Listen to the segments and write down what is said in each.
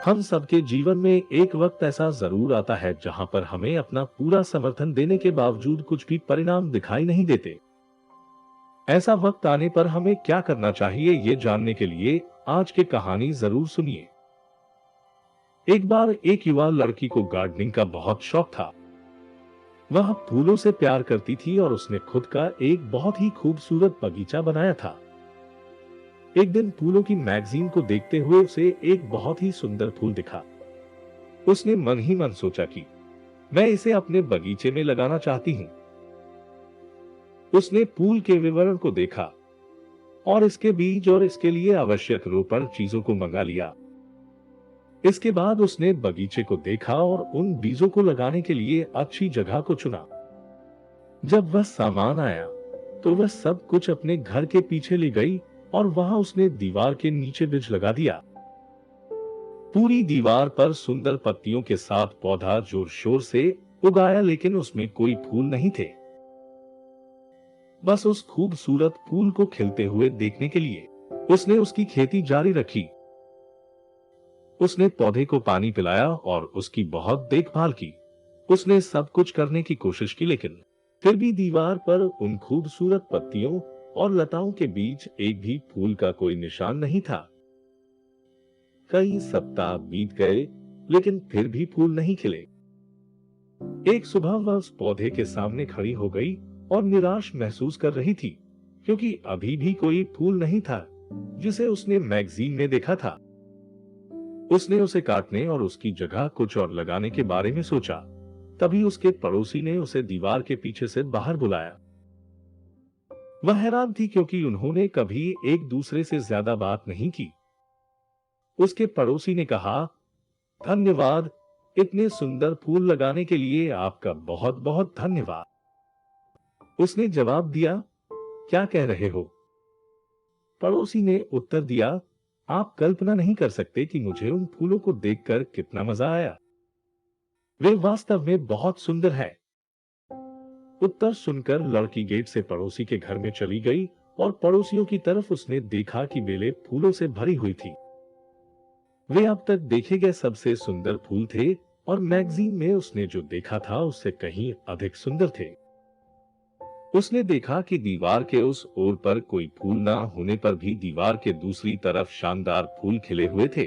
हम सबके जीवन में एक वक्त ऐसा जरूर आता है जहां पर हमें अपना पूरा समर्थन देने के बावजूद कुछ भी परिणाम दिखाई नहीं देते। ऐसा वक्त आने पर हमें क्या करना चाहिए, ये जानने के लिए आज की कहानी जरूर सुनिए। एक बार एक युवा लड़की को गार्डनिंग का बहुत शौक था। वह फूलों से प्यार करती थी और उसने खुद का एक बहुत ही खूबसूरत बगीचा बनाया था। एक दिन फूलों की मैगजीन को देखते हुए उसे एक बहुत ही सुंदर फूल दिखा। उसने मन ही मन सोचा कि मैं इसे अपने बगीचे में लगाना चाहती हूँ। उसने फूल के विवरण को देखा और इसके बीज और इसके लिए आवश्यक रोपण चीजों को मंगा लिया। इसके बाद उसने बगीचे को देखा और उन बीजों को लगाने के लिए अच्छी जगह को चुना। जब वह सामान आया तो वह सब कुछ अपने घर के पीछे ले गई और वहां उसने दीवार के नीचे बीज लगा दिया। पूरी दीवार पर सुंदर पत्तियों के साथ पौधा जोर शोर से उगाया, लेकिन उसमें कोई फूल नहीं थे। बस उस खूबसूरत फूल को खिलते हुए देखने के लिए उसने उसकी खेती जारी रखी। उसने पौधे को पानी पिलाया और उसकी बहुत देखभाल की। उसने सब कुछ करने की कोशिश की, लेकिन फिर भी दीवार पर उन खूबसूरत पत्तियों और लताओं के बीच एक भी फूल का कोई निशान नहीं था। कई सप्ताह बीत गए, लेकिन फिर भी फूल नहीं खिले। एक सुबह वह उस पौधे के सामने खड़ी हो गई और निराश महसूस कर रही थी, क्योंकि अभी भी कोई फूल नहीं था जिसे उसने मैगजीन में देखा था। उसने उसे काटने और उसकी जगह कुछ और लगाने के बारे में सोचा। तभी उसके पड़ोसी ने उसे दीवार के पीछे से बाहर बुलाया। वह हैरान थी, क्योंकि उन्होंने कभी एक दूसरे से ज्यादा बात नहीं की। उसके पड़ोसी ने कहा, धन्यवाद, इतने सुंदर फूल लगाने के लिए आपका बहुत बहुत धन्यवाद। उसने जवाब दिया, क्या कह रहे हो? पड़ोसी ने उत्तर दिया, आप कल्पना नहीं कर सकते कि मुझे उन फूलों को देखकर कितना मजा आया। वे वास्तव में बहुत सुंदर है। उत्तर सुनकर लड़की गेट से पड़ोसी के घर में चली गई और पड़ोसियों की तरफ उसने देखा कि बेलें फूलों से भरी हुई थी। वे अब तक देखे गए सबसे सुंदर फूल थे और मैगजीन में उसने जो देखा था उससे कहीं अधिक सुंदर थे। उसने देखा कि दीवार के उस ओर पर कोई फूल ना होने पर भी दीवार के दूसरी तरफ शानदार फूल खिले हुए थे।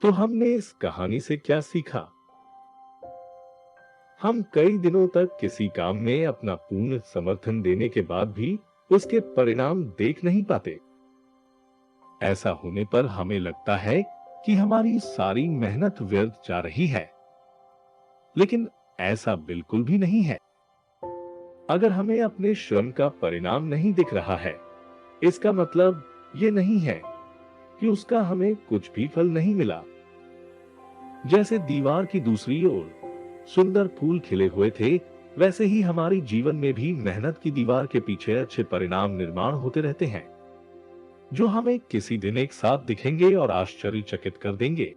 तो हमने इस कहानी से क्या सीखा? हम कई दिनों तक किसी काम में अपना पूर्ण समर्थन देने के बाद भी उसके परिणाम देख नहीं पाते। ऐसा होने पर हमें लगता है कि हमारी सारी मेहनत व्यर्थ जा रही है, लेकिन ऐसा बिल्कुल भी नहीं है। अगर हमें अपने श्रम का परिणाम नहीं दिख रहा है, इसका मतलब ये नहीं है कि उसका हमें कुछ भी फल नहीं मिला। जैसे दीवार की दूसरी ओर सुंदर फूल खिले हुए थे, वैसे ही हमारी जीवन में भी मेहनत की दीवार के पीछे अच्छे परिणाम निर्माण होते रहते हैं, जो हमें किसी दिन एक साथ दिखेंगे और आश्चर्यचकित कर देंगे।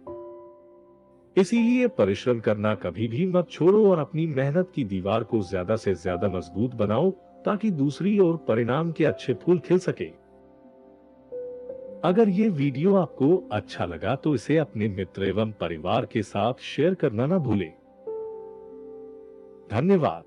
इसीलिए परिश्रम करना कभी भी मत छोड़ो और अपनी मेहनत की दीवार को ज्यादा से ज्यादा मजबूत बनाओ, ताकि दूसरी ओर परिणाम के अच्छे फूल खिल सके। अगर ये वीडियो आपको अच्छा लगा तो इसे अपने मित्र एवं परिवार के साथ शेयर करना ना भूलें। धन्यवाद।